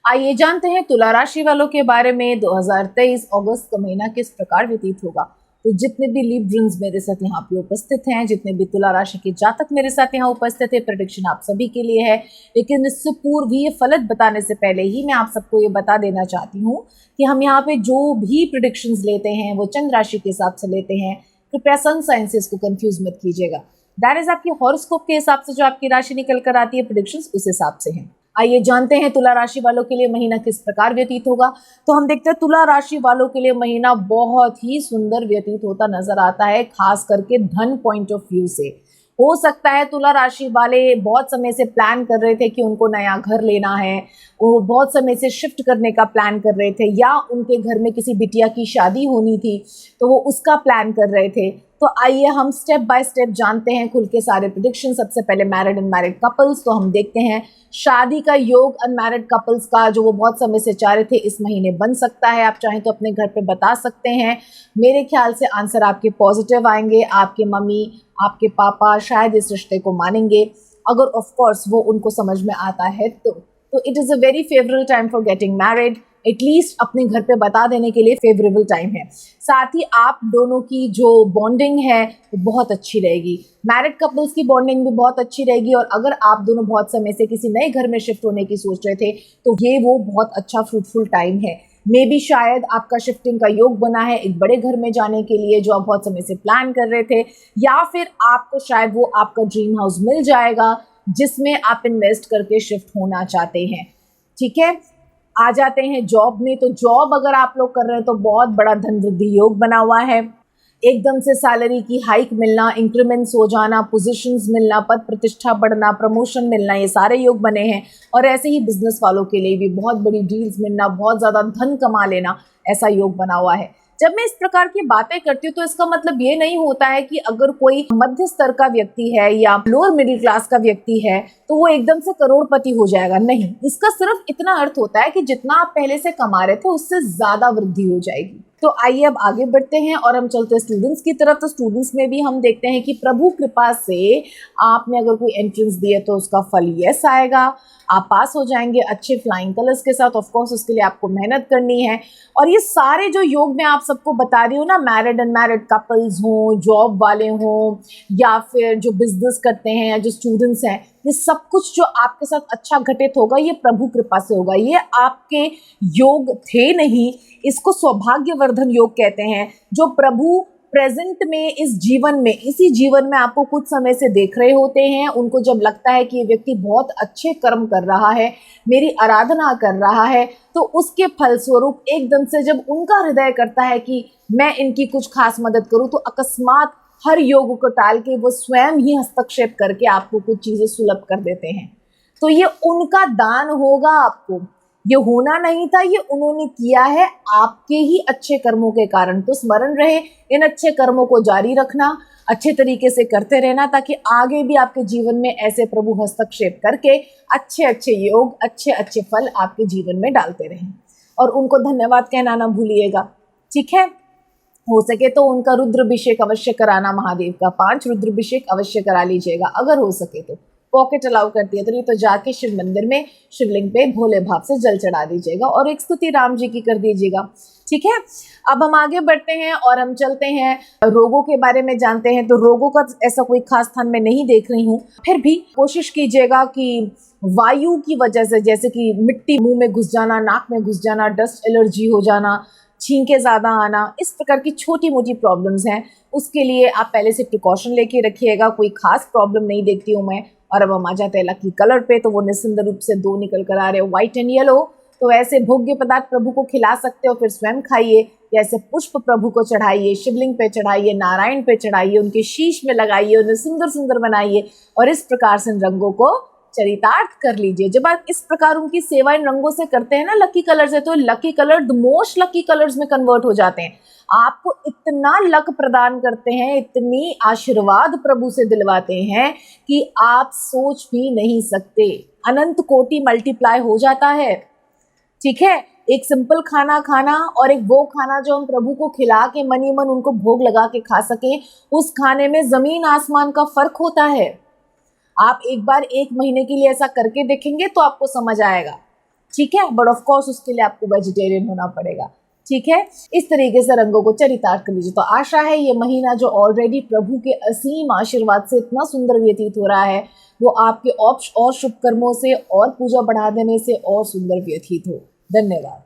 आइए जानते हैं तुला राशि वालों के बारे में 2023 अगस्त का महीना किस प्रकार व्यतीत होगा। तो जितने भी लिब्रन्स मेरे साथ यहाँ पे उपस्थित हैं, जितने भी तुला राशि के जातक मेरे साथ यहाँ उपस्थित है, प्रेडिक्शन आप सभी के लिए है। लेकिन इससे पूर्व ये फलत बताने से पहले ही मैं आप सबको ये बता देना चाहती हूँ कि हम यहाँ पे जो भी प्रेडिक्शंस लेते हैं वो चंद्र राशि के हिसाब से लेते हैं। कृपया सन साइंसेस को कंफ्यूज मत कीजिएगा। दैट इज आपकी हॉरोस्कोप के हिसाब से जो आपकी राशि निकल कर आती है, प्रेडिक्शंस उस हिसाब से हैं। आइए जानते हैं तुला राशि वालों के लिए महीना किस प्रकार व्यतीत होगा। तो हम देखते हैं तुला राशि वालों के लिए महीना बहुत ही सुंदर व्यतीत होता नजर आता है, खास करके धन पॉइंट ऑफ व्यू से। हो सकता है तुला राशि वाले बहुत समय से प्लान कर रहे थे कि उनको नया घर लेना है, वो बहुत समय से शिफ्ट करने का प्लान कर रहे थे, या उनके घर में किसी बिटिया की शादी होनी थी तो वो उसका प्लान कर रहे थे। तो आइए हम स्टेप बाय स्टेप जानते हैं खुल के सारे प्रेडिक्शन। सबसे पहले मैरिड एंड मैरिड कपल्स, तो हम देखते हैं शादी का योग अनमैरिड कपल्स का जो वो बहुत समय से चाह रहे थे इस महीने बन सकता है। आप चाहें तो अपने घर पे बता सकते हैं। मेरे ख्याल से आंसर आपके पॉजिटिव आएंगे। आपके मम्मी, आपके पापा शायद इस रिश्ते को मानेंगे, अगर ऑफ कोर्स वो उनको समझ में आता है तो it is a very favourable time for getting married. At least अपने घर पे बता देने के लिए फेवरेबल टाइम है। साथ ही आप दोनों की जो बॉन्डिंग है वो बहुत अच्छी रहेगी। मैरिड कपल्स की बॉन्डिंग भी बहुत अच्छी रहेगी, और अगर आप दोनों बहुत समय से किसी नए घर में शिफ्ट होने की सोच रहे थे तो ये वो बहुत अच्छा फ्रूटफुल टाइम है। मे बी शायद आपका शिफ्टिंग का योग बना है एक बड़े घर में जाने के लिए जो आप बहुत समय से प्लान कर रहे थे, या फिर आपको शायद वो आपका ड्रीम हाउस मिल जाएगा जिसमें आप इन्वेस्ट करके शिफ्ट होना चाहते हैं। ठीक है, आ जाते हैं जॉब में। तो जॉब अगर आप लोग कर रहे हैं तो बहुत बड़ा धन वृद्धि योग बना हुआ है। एकदम से सैलरी की हाइक मिलना, इंक्रीमेंट्स हो जाना, पोजीशंस मिलना, पद प्रतिष्ठा बढ़ना, प्रमोशन मिलना, ये सारे योग बने हैं। और ऐसे ही बिजनेस वालों के लिए भी बहुत बड़ी डील्स मिलना, बहुत ज़्यादा धन कमा लेना, ऐसा योग बना हुआ है। जब मैं इस प्रकार की बातें करती हूँ तो इसका मतलब ये नहीं होता है कि अगर कोई मध्य स्तर का व्यक्ति है या लोअर मिडिल क्लास का व्यक्ति है तो वो एकदम से करोड़पति हो जाएगा। नहीं, इसका सिर्फ इतना अर्थ होता है कि जितना आप पहले से कमा रहे थे उससे ज्यादा वृद्धि हो जाएगी। तो आइए अब आगे बढ़ते हैं और हम चलते हैं स्टूडेंट्स की तरफ। तो स्टूडेंट्स में भी हम देखते हैं कि प्रभु कृपा से आपने अगर कोई एंट्रेंस दी है तो उसका फल यस आएगा। आप पास हो जाएंगे अच्छे फ्लाइंग कलर्स के साथ। ऑफ कोर्स उसके लिए आपको मेहनत करनी है। और ये सारे जो योग मैं आप सबको बता रही हूँ ना, मैरिड अनमैरिड कपल्स हों, जॉब वाले हों, या फिर जो बिजनेस करते हैं, या जो स्टूडेंट्स हैं, ये सब कुछ जो आपके साथ अच्छा घटित होगा ये प्रभु कृपा से होगा। ये आपके योग थे नहीं, इसको सौभाग्यवर्धन योग कहते हैं, जो प्रभु प्रेजेंट में इस जीवन में, इसी जीवन में आपको कुछ समय से देख रहे होते हैं। उनको जब लगता है कि ये व्यक्ति बहुत अच्छे कर्म कर रहा है, मेरी आराधना कर रहा है, तो उसके फलस्वरूप एकदम से जब उनका हृदय करता है कि मैं इनकी कुछ खास मदद करूं, तो अकस्मात हर योग को टाल के वो स्वयं ही हस्तक्षेप करके आपको कुछ चीजें सुलभ कर देते हैं। तो ये उनका दान होगा आपको, ये होना नहीं था, ये उन्होंने किया है आपके ही अच्छे कर्मों के कारण। तो स्मरण रहे इन अच्छे कर्मों को जारी रखना, अच्छे तरीके से करते रहना, ताकि आगे भी आपके जीवन में ऐसे प्रभु हस्तक्षेप करके अच्छे अच्छे योग, अच्छे अच्छे फल आपके जीवन में डालते रहें। और उनको धन्यवाद कहना ना भूलिएगा। ठीक है, हो सके तो उनका रुद्राभिषेक अवश्य कराना, महादेव का 5 रुद्राभिषेक अवश्य करा लीजिएगा अगर हो सके तो। पॉकेट अलाउ करती है तो जाके शिव मंदिर में शिवलिंग पे भोले भाव से जल चढ़ा दीजिएगा और एक स्तुति राम जी की कर दीजिएगा। ठीक है, अब हम आगे बढ़ते हैं और हम चलते हैं रोगों के बारे में जानते हैं। तो रोगों का ऐसा कोई खास स्थान मैं नहीं देख रही हूँ, फिर भी कोशिश कीजिएगा कि वायु की वजह से, जैसे कि मिट्टी मुंह में घुस जाना, नाक में घुस जाना, डस्ट एलर्जी हो जाना, छींके ज़्यादा आना, इस प्रकार की छोटी मोटी प्रॉब्लम्स हैं, उसके लिए आप पहले से प्रिकॉशन लेके रखिएगा। कोई खास प्रॉब्लम नहीं देखती हूँ मैं। और अब हम आ जाते हैं लकी कलर पे। तो वो निस्सिंद रूप से 2 निकल कर आ रहे हैं, व्हाइट एंड येलो। तो ऐसे भोग्य पदार्थ प्रभु को खिला सकते हो, फिर स्वयं खाइए। ऐसे पुष्प प्रभु को चढ़ाइए, शिवलिंग पे चढ़ाइए, नारायण पे चढ़ाइए, उनके शीश में लगाइए, उन्हें सुंदर सुंदर बनाइए और इस प्रकार से रंगों को चरितार्थ कर लीजिए। जब आप इस प्रकार उनकी सेवा इन रंगों से करते हैं ना, लकी कलर से, तो lucky colour the most lucky colours में कन्वर्ट हो जाते हैं। आपको इतना लक प्रदान करते हैं, इतनी आशीर्वाद प्रभु से दिलवाते हैं कि आप सोच भी नहीं सकते। अनंत कोटि मल्टीप्लाई हो जाता है। ठीक है, एक सिंपल खाना खाना और एक वो खाना जो हम प्रभु को खिला के मन ही मन उनको भोग लगा के खा सके, उस खाने में जमीन आसमान का फर्क होता है। आप एक बार 1 महीने के लिए ऐसा करके देखेंगे तो आपको समझ आएगा। ठीक है, बट ऑफ कोर्स उसके लिए आपको वेजिटेरियन होना पड़ेगा। ठीक है, इस तरीके से रंगों को चरितार्थ कर लीजिए। तो आशा है ये महीना जो ऑलरेडी प्रभु के असीम आशीर्वाद से इतना सुंदर व्यतीत हो रहा है, वो आपके और शुभ कर्मों से और पूजा बढ़ा देने से और सुंदर व्यतीत हो। धन्यवाद।